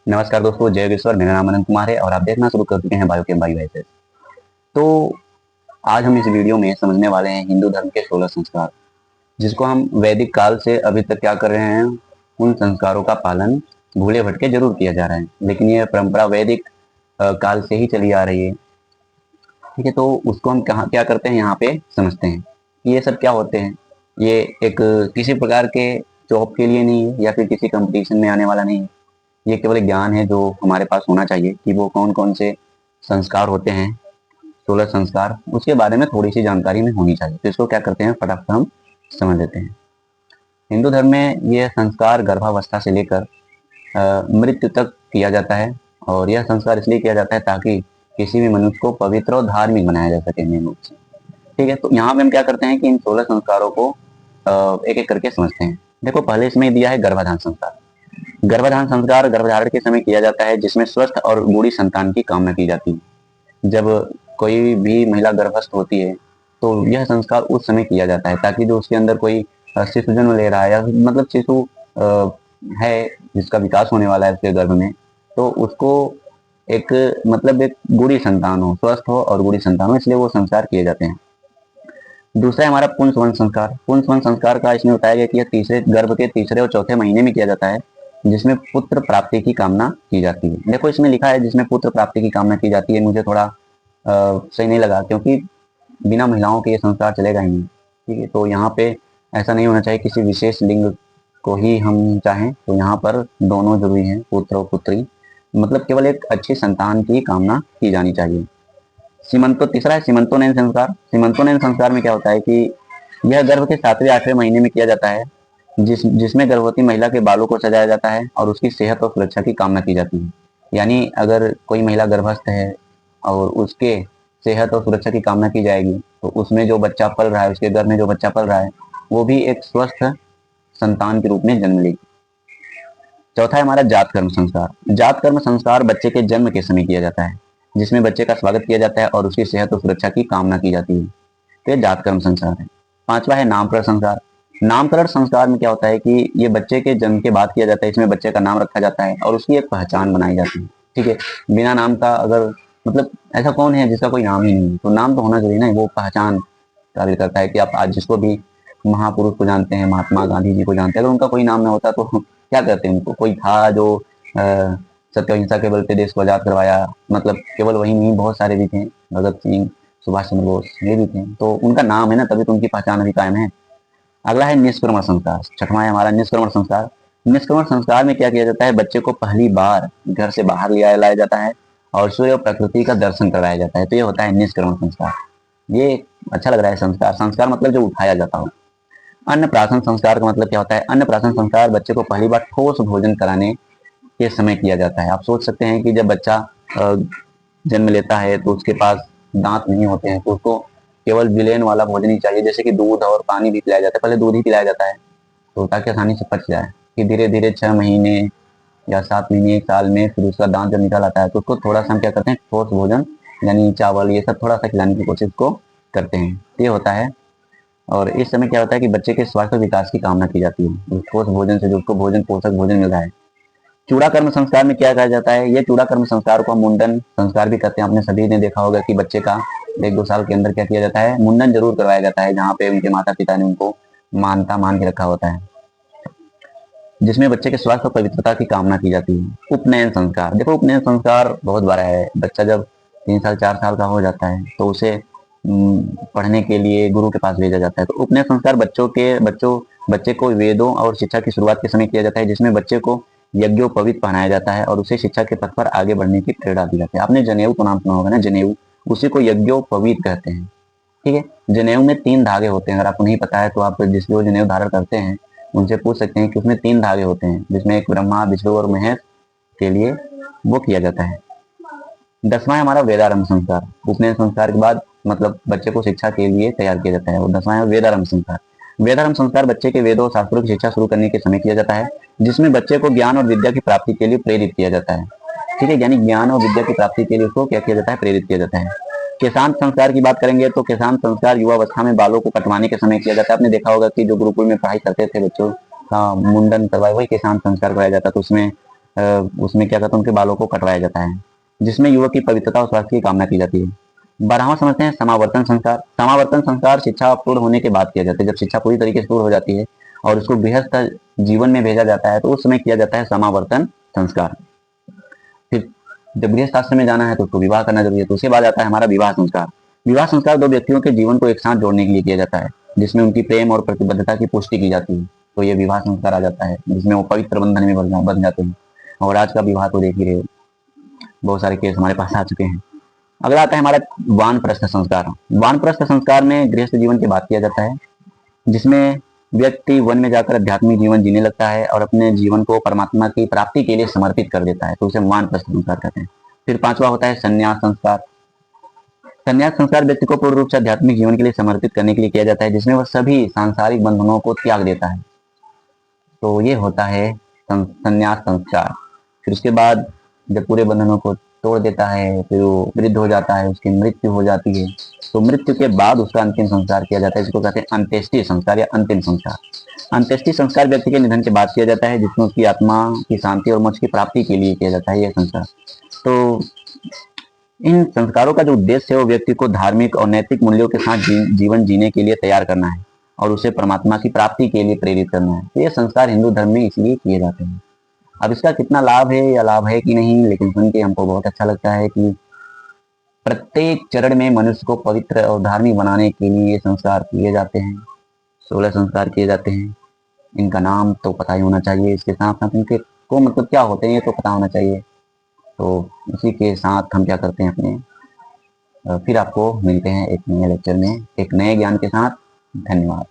नमस्कार दोस्तों, जय योगेश्वर। मेरा नाम अनंत कुमार है और आप देखना शुरू कर चुके हैं बायोकेम बाई वाइसेस। तो आज हम इस वीडियो में समझने वाले हैं हिंदू धर्म के 16 संस्कार, जिसको हम वैदिक काल से अभी तक क्या कर रहे हैं, उन संस्कारों का पालन भूले भटके जरूर किया जा रहा है, लेकिन ये परंपरा वैदिक काल से ही चली आ रही है। ठीक है, तो उसको हम कहाँ क्या करते हैं, यहाँ पे समझते हैं कि ये सब क्या होते हैं। ये एक किसी प्रकार के जॉब के लिए नहीं है या फिर किसी कंपटीशन में आने वाला नहीं है। ये केवल एक ज्ञान है जो हमारे पास होना चाहिए कि वो कौन कौन से संस्कार होते हैं, 16 संस्कार, उसके बारे में थोड़ी सी जानकारी में होनी चाहिए। तो इसको क्या करते हैं, फटाफट हम समझ लेते हैं। हिंदू धर्म में ये संस्कार गर्भावस्था से लेकर मृत्यु तक किया जाता है, और यह संस्कार इसलिए किया जाता है ताकि किसी भी मनुष्य को पवित्र और धार्मिक बनाया जा सके मेन रूप से। ठीक है, तो यहाँ पे हम क्या करते हैं कि इन 16 संस्कारों को एक एक करके समझते हैं। देखो, पहले इसमें दिया है गर्भाधान संस्कार। गर्भाधान संस्कार गर्भधारण के समय किया जाता है, जिसमें स्वस्थ और बूढ़ी संतान की कामना की जाती है। जब कोई भी महिला गर्भस्थ होती है तो यह संस्कार उस समय किया जाता है ताकि जो उसके अंदर कोई शिशु जन्म ले रहा है या मतलब शिशु है जिसका विकास होने वाला है उसके गर्भ में, तो उसको एक मतलब एक बूढ़ी संतान हो, स्वस्थ हो और बूढ़ी संतान हो, इसलिए वो संस्कार किए जाते हैं। दूसरा है हमारा पुंसवन संस्कार। पुंसवन संस्कार का इसमें बताया गया कि यह तीसरे गर्भ के तीसरे और चौथे महीने में किया जाता है, जिसमें पुत्र प्राप्ति की कामना की जाती है। देखो, इसमें लिखा है जिसमें पुत्र प्राप्ति की कामना की जाती है, मुझे थोड़ा सही नहीं लगा, क्योंकि बिना महिलाओं के ये संस्कार चलेगा ही नहीं। ठीक है, तो यहाँ पे ऐसा नहीं होना चाहिए किसी विशेष लिंग को ही हम चाहें, तो यहाँ पर दोनों जरूरी हैं, पुत्र और पुत्री, मतलब केवल एक अच्छी संतान की कामना की जानी चाहिए। तीसरा है सीमंतोनयन संस्कार। सीमंतोनयन संस्कार में क्या होता है कि यह गर्भ के 7वें 8वें महीने में किया जाता है, जिसमें गर्भवती महिला के बालों को सजाया जाता है और उसकी सेहत और सुरक्षा की कामना की जाती है। यानी अगर कोई महिला गर्भस्थ है और उसके सेहत और सुरक्षा की कामना की जाएगी, तो उसमें जो बच्चा पल रहा है, उसके गर्भ में जो बच्चा पल रहा है, वो भी एक स्वस्थ संतान के रूप में जन्म लेगी। चौथा है हमारा जात कर्म संस्कार। जात कर्म संस्कार बच्चे के जन्म के समय किया जाता है, जिसमें बच्चे का स्वागत किया जाता है और उसकी सेहत और सुरक्षा की कामना की जाती है। तो ये जात कर्म संस्कार है। पांचवा है नामकरण संस्कार। नामकरण संस्कार में क्या होता है कि ये बच्चे के जन्म के बाद किया जाता है। इसमें बच्चे का नाम रखा जाता है और उसकी एक पहचान बनाई जाती है। ठीक है, बिना नाम का अगर मतलब ऐसा कौन है जिसका कोई नाम ही नहीं है, तो नाम तो होना जरूरी ना, वो पहचान कार्य करता है कि आप आज जिसको भी महापुरुष को जानते हैं, महात्मा गांधी जी को जानते हैं, अगर उनका कोई नाम ना होता तो क्या करते हैं उनको। कोई था जो सत्य अहिंसा के बल पे देश को आजाद करवाया, मतलब केवल वही नहीं, बहुत सारे भी थे, भगत सिंह, सुभाष चंद्र बोस, ये भी थे, तो उनका नाम है ना, तभी तो उनकी पहचान अभी कायम है। अगला है निष्क्रमण संस्कार। छठवां है हमारा निष्क्रमण संस्कार। निष्क्रमण संस्कार में क्या किया जाता है, बच्चे को पहली बार घर से बाहर लाया जाता है और सूर्य और प्रकृति का दर्शन कराया जाता है, तो ये होता है निष्क्रमण संस्कार। ये अच्छा लग रहा है संस्कार। संस्कार मतलब जो उठाया जाता हो। अन्नप्राशन संस्कार का मतलब क्या होता है, अन्नप्राशन संस्कार बच्चे को पहली बार ठोस भोजन कराने के समय किया जाता है। आप सोच सकते हैं कि जब बच्चा जन्म लेता है तो उसके पास दांत नहीं होते हैं, तो उसको केवल विलेन वाला भोजन ही चाहिए, जैसे कि दूध और पानी भी पिलाया जाता है। पहले दूध ही पिलाया जाता है तो ताकि आसानी से पच जाए, कि धीरे धीरे 6 महीने या 7 महीने 1 साल में फिर उसका दांत जब निकल आता है तो उसको थोड़ा सा हम क्या करते हैं, ठोस भोजन यानी चावल ये सब थोड़ा सा खिलाने की कोशिश को करते हैं। ये होता है। और इस समय क्या होता है कि बच्चे के स्वास्थ्य विकास की कामना की जाती है, ठोस भोजन से जो उसको भोजन पोषक भोजन मिल रहा है। चूड़ा कर्म संस्कार में क्या कहा जाता है, ये चूड़ा कर्म संस्कार को हम मुंडन संस्कार भी कहते हैं। आपने सभी ने देखा होगा कि बच्चे का 1-2 साल के अंदर क्या किया जाता है, मुंडन जरूर करवाया जाता है, जहाँ पे उनके माता पिता ने उनको मान के रखा होता है, जिसमें बच्चे के स्वास्थ्य और पवित्रता की कामना की जाती है। उपनयन संस्कार। देखो, उपनयन संस्कार बहुत बड़ा है। बच्चा जब 3 साल 4 साल का हो जाता है तो उसे पढ़ने के लिए गुरु के पास भेजा जाता है। तो उपनयन संस्कार बच्चे को वेदों और शिक्षा की शुरुआत के समय किया जाता है, जिसमें बच्चे को यज्ञोपवीत पहनाया जाता है और उसे शिक्षा के पथ पर आगे बढ़ने की प्रेरणा दी जाती है। आपने जनेऊ को नाम सुना होगा ना, जनेऊ, उसी को यज्ञोपवीत कहते हैं। ठीक है, जनेऊ में 3 धागे होते हैं। अगर आपको नहीं पता है तो आप जिसको जनेऊ धारण करते हैं उनसे पूछ सकते हैं कि उसमें 3 धागे होते हैं, जिसमें एक ब्रह्मा विष्णु और महेश के लिए वो किया जाता है। 10वां है हमारा वेदारंभ संस्कार। उपनयन संस्कार के बाद मतलब बच्चे को शिक्षा के लिए तैयार किया जाता है। और 10वां है वेदारंभ संस्कार। वेदारंभ संस्कार बच्चे के वेदों और शास्त्रों की शिक्षा शुरू करने के समय किया जाता है, जिसमें बच्चे को ज्ञान और विद्या की प्राप्ति के लिए प्रेरित किया जाता है। ठीक है, यानी ज्ञान और विद्या की प्राप्ति के लिए उसको क्या किया जाता है, प्रेरित किया जाता है। केशांत संस्कार की बात करेंगे तो केशांत संस्कार युवावस्था में बालों को कटवाने के समय किया जाता है। आपने देखा होगा कि जो गुरुकुल में पढ़ाई करते थे बच्चों का मुंडन करवाए, वही केशांत संस्कार कराया जाता है। तो उसमें उसमें क्या कहते हैं, उनके बालों को कटवाया जाता है, जिसमें युवक की पवित्रता और स्वास्थ्य की कामना की जाती है। 12वां समझते हैं समावर्तन संस्कार। समावर्तन संस्कार शिक्षा पूर्ण होने के बाद किया जाता है। जब शिक्षा पूरी तरीके से पूर्ण हो जाती है और उसको गृहस्थ जीवन में भेजा जाता है, तो उस समय किया जाता है समावर्तन संस्कार। फिर जब गृहस्थ आश्रम में जाना है तो उसको विवाह करना जरूरी है, तो उसके बाद आता है हमारा विवाह संस्कार। विवाह संस्कार दो व्यक्तियों के जीवन को एक साथ जोड़ने के लिए किया जाता है, जिसमें उनकी प्रेम और प्रतिबद्धता की पुष्टि की जाती है। तो ये विवाह संस्कार आ जाता है, जिसमें वो पवित्र बंधन में बंध जाते हैं। और आज का विवाह तो देख ही रहे हो, बहुत सारे केस हमारे पास आ चुके हैं। अगला आता है हमारा वानप्रस्थ संस्कार। वानप्रस्थ संस्कार में गृहस्थ जीवन की बात किया जाता है, जिसमें व्यक्ति वन में जाकर आध्यात्मिक जीवन जीने लगता है और अपने जीवन को परमात्मा की प्राप्ति के लिए समर्पित कर देता है, तो उसे वानप्रस्थ संस्कार कहते हैं। फिर 5वां होता है संन्यास संस्कार। संन्यास संस्कार व्यक्ति को पूर्ण रूप से आध्यात्मिक जीवन के लिए समर्पित करने के लिए किया जाता है, जिसमें वह सभी सांसारिक बंधनों को त्याग देता है। तो ये होता है संन्यास संस्कार। फिर उसके बाद जब पूरे बंधनों को तोड़ देता है, फिर वो वृद्ध हो जाता है, उसकी मृत्यु हो जाती है, तो मृत्यु के बाद उसका अंतिम संस्कार किया जाता है, जिसको कहते हैं अंत्येष्टि संस्कार या अंतिम संस्कार। अंत्येष्टि संस्कार व्यक्ति के निधन के बाद किया जाता है, जिसमें उसकी आत्मा की शांति और मोक्ष की प्राप्ति के लिए किया जाता है यह संस्कार। तो इन संस्कारों का जो उद्देश्य है वो व्यक्ति को धार्मिक और नैतिक मूल्यों के साथ जीवन जीने के लिए तैयार करना है और उसे परमात्मा की प्राप्ति के लिए प्रेरित करना है। तो ये संस्कार हिंदू धर्म में इसलिए किए जाते हैं। अब इसका कितना लाभ है या लाभ है कि नहीं, लेकिन सुन के हमको बहुत अच्छा लगता है कि प्रत्येक चरण में मनुष्य को पवित्र और धार्मिक बनाने के लिए ये संस्कार किए जाते हैं। 16 संस्कार किए जाते हैं। इनका नाम तो पता ही होना चाहिए, इसके साथ साथ इनके को मतलब क्या होते हैं ये तो पता होना चाहिए। तो इसी के साथ हम क्या करते हैं अपने फिर आपको मिलते हैं एक नए लेक्चर में एक नए ज्ञान के साथ। धन्यवाद।